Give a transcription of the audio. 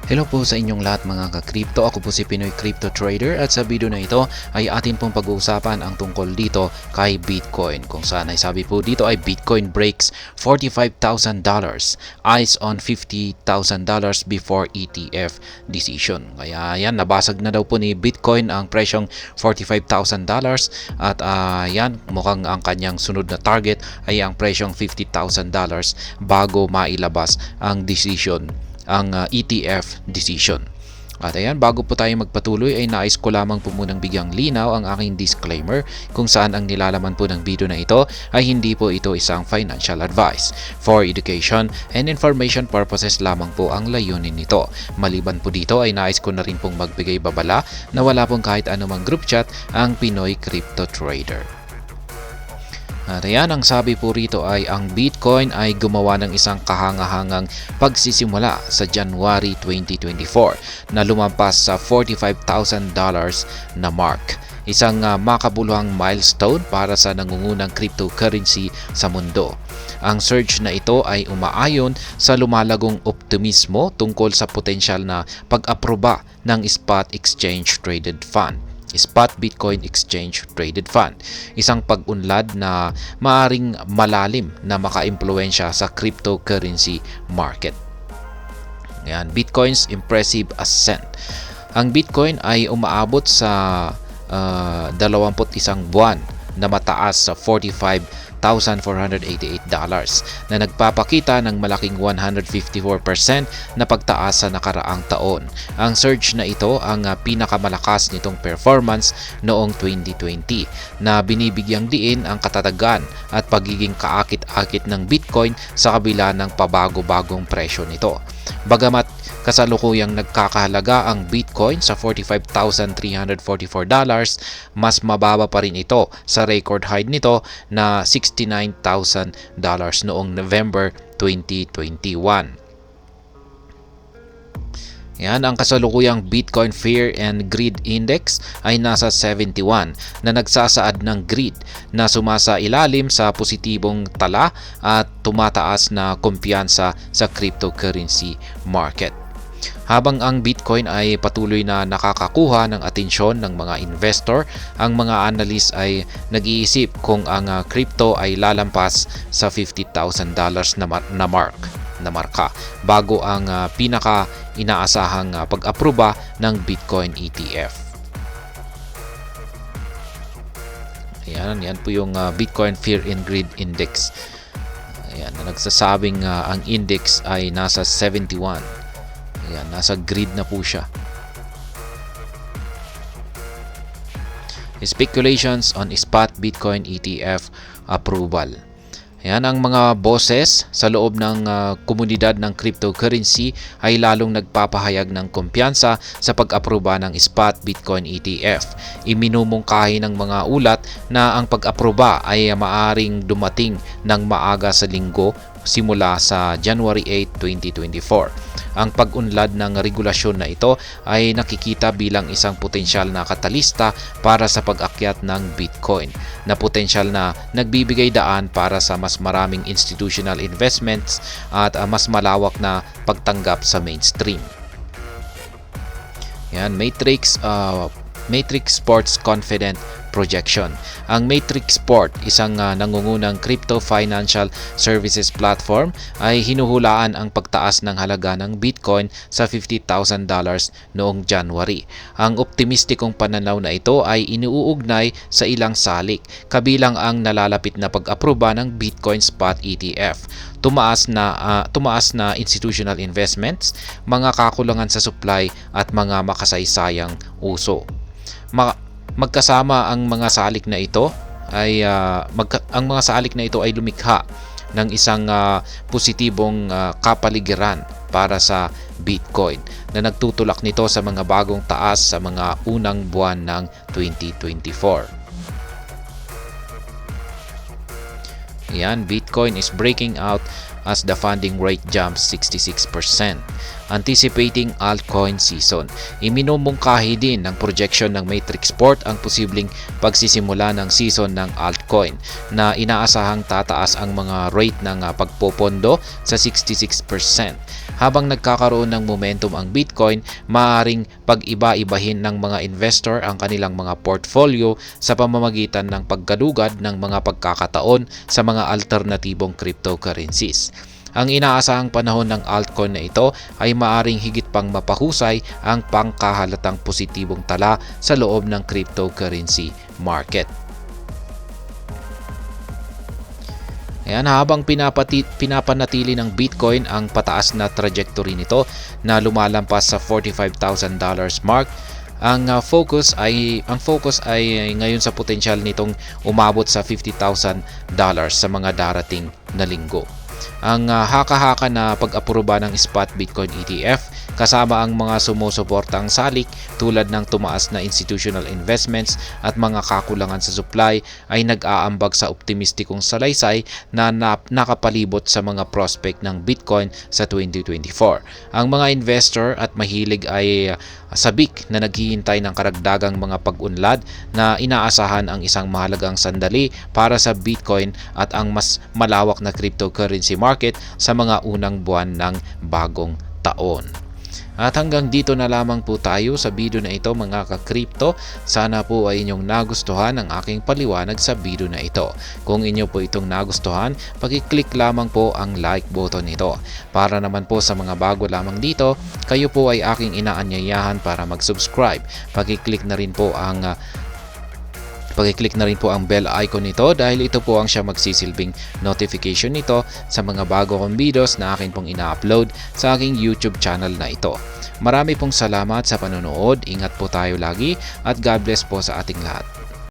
Hello po sa inyong lahat mga ka-crypto. Ako po si Pinoy Crypto Trader at sa video na ito ay atin pong pag-uusapan ang tungkol dito kay Bitcoin. Kung saan ay sabi po dito ay Bitcoin breaks $45,000, eyes on $50,000 before ETF decision. Kaya yan, nabasag na daw po ni Bitcoin ang presyong $45,000 at yan, mukhang ang kanyang sunod na target ay ang presyong $50,000 bago mailabas ang decision, ang ETF decision. At ayan, bago po tayo magpatuloy ay nais ko lamang po munang bigyang linaw ang aking disclaimer kung saan ang nilalaman po ng video na ito ay hindi po ito isang financial advice. For education and information purposes lamang po ang layunin nito. Maliban po dito ay nais ko na rin pong magbigay babala na wala pong kahit anumang group chat ang Pinoy Crypto Trader. At ayan, ang sabi po rito ay ang Bitcoin ay gumawa ng isang kahangahangang pagsisimula sa January 2024 na lumampas sa $45,000 na mark. Isang makabuluhang milestone para sa nangungunang cryptocurrency sa mundo. Ang surge na ito ay umaayon sa lumalagong optimismo tungkol sa potensyal na pag-aproba ng Spot Exchange Traded Fund. Spot Bitcoin Exchange Traded Fund. Isang pag-unlad na maaring malalim na makaimpluwensya sa cryptocurrency market. Yan, Bitcoin's impressive ascent. Ang Bitcoin ay umaabot sa 21 buwan na mataas sa $45,488 na nagpapakita ng malaking 154% na pagtaas sa nakaraang taon. Ang surge na ito ang pinakamalakas nitong performance noong 2020 na binibigyang diin ang katatagan at pagiging kaakit-akit ng Bitcoin sa kabila ng pabago-bagong presyo nito. Bagamat kasalukuyang nagkakahalaga ang Bitcoin sa $45,344, mas mababa pa rin ito sa record high nito na $69,000 noong November 2021. Yan, ang kasalukuyang Bitcoin Fear and Greed Index ay nasa 71 na nagsasaad ng greed na sumasa ilalim sa positibong tala at tumataas na kumpiyansa sa cryptocurrency market. Habang ang Bitcoin ay patuloy na nakakakuha ng atensyon ng mga investor, ang mga analyst ay nag-iisip kung ang crypto ay lalampas sa $50,000 na marka bago ang pinaka inaasahang pag-aproba ng Bitcoin ETF. Yan po yung Bitcoin Fear and Greed Index. Ayan, na nagsasabing ang index ay nasa 71. Ayan, nasa greed na po siya. Speculations on Spot Bitcoin ETF approval. Ayan, ang mga boses sa loob ng komunidad ng cryptocurrency ay lalong nagpapahayag ng kumpiyansa sa pag-aproba ng Spot Bitcoin ETF. Iminumungkahi ng mga ulat na ang pag-aproba ay maaring dumating ng maaga sa linggo simula sa January 8, 2024. Ang pag-unlad ng regulasyon na ito ay nakikita bilang isang potensyal na katalista para sa pag-akyat ng Bitcoin na potensyal na nagbibigay daan para sa mas maraming institutional investments at mas malawak na pagtanggap sa mainstream. Yan, Matrix Sports Confident Projection. Ang Matrix Sport, isang nangungunang crypto financial services platform, ay hinuhulaan ang pagtaas ng halaga ng Bitcoin sa $50,000 noong January. Ang optimistikong pananaw na ito ay iniuugnay sa ilang salik, kabilang ang nalalapit na pag-aproba ng Bitcoin Spot ETF. Tumaas na institutional investments, mga kakulangan sa supply at mga makasaysayang uso. Magkasama ang mga salik na ito ay lumikha ng isang positibong kapaligiran para sa Bitcoin na nagtutulak nito sa mga bagong taas sa mga unang buwan ng 2024. Yan, Bitcoin is breaking out as the funding rate jumps 66%. anticipating altcoin season. Iminumungkahi din ng projection ng Matrixport ang posibleng pagsisimula ng season ng altcoin na inaasahang tataas ang mga rate ng pagpopondo sa 66%. Habang nagkakaroon ng momentum ang Bitcoin, maaaring pag-iba-ibahin ng mga investor ang kanilang mga portfolio sa pamamagitan ng pagkadugad ng mga pagkakataon sa mga alternatibong cryptocurrencies. Ang inaasahang panahon ng altcoin na ito ay maaring higit pang mapahusay ang pangkahalatang positibong tala sa loob ng cryptocurrency market. Ayan, habang pinapanatili ng Bitcoin ang pataas na trajectory nito na lumalampas sa $45,000 mark, ang focus ay ngayon sa potensyal nitong umabot sa $50,000 sa mga darating na linggo. Ang haka-haka na pag-aproba ng spot Bitcoin ETF kasama ang mga sumusuportang salik tulad ng tumaas na institutional investments at mga kakulangan sa supply ay nag-aambag sa optimistikong salaysay na nakapalibot sa mga prospect ng Bitcoin sa 2024. Ang mga investor at mahilig ay sabik na naghihintay ng karagdagang mga pag-unlad na inaasahan ang isang mahalagang sandali para sa Bitcoin at ang mas malawak na cryptocurrency market sa mga unang buwan ng bagong taon. At hanggang dito na lamang po tayo sa video na ito mga ka-crypto. Sana po ay inyong nagustuhan ang aking paliwanag sa video na ito. Kung inyo po itong nagustuhan, pag-click lamang po ang like button nito. Para naman po sa mga bago lamang dito, kayo po ay aking inaanyayahan para mag-subscribe. Pag-click na rin po ang bell icon nito dahil ito po ang siya magsisilbing notification nito sa mga bago kong videos na akin pong ina-upload sa aking YouTube channel na ito. Marami pong salamat sa panonood, ingat po tayo lagi at God bless po sa ating lahat.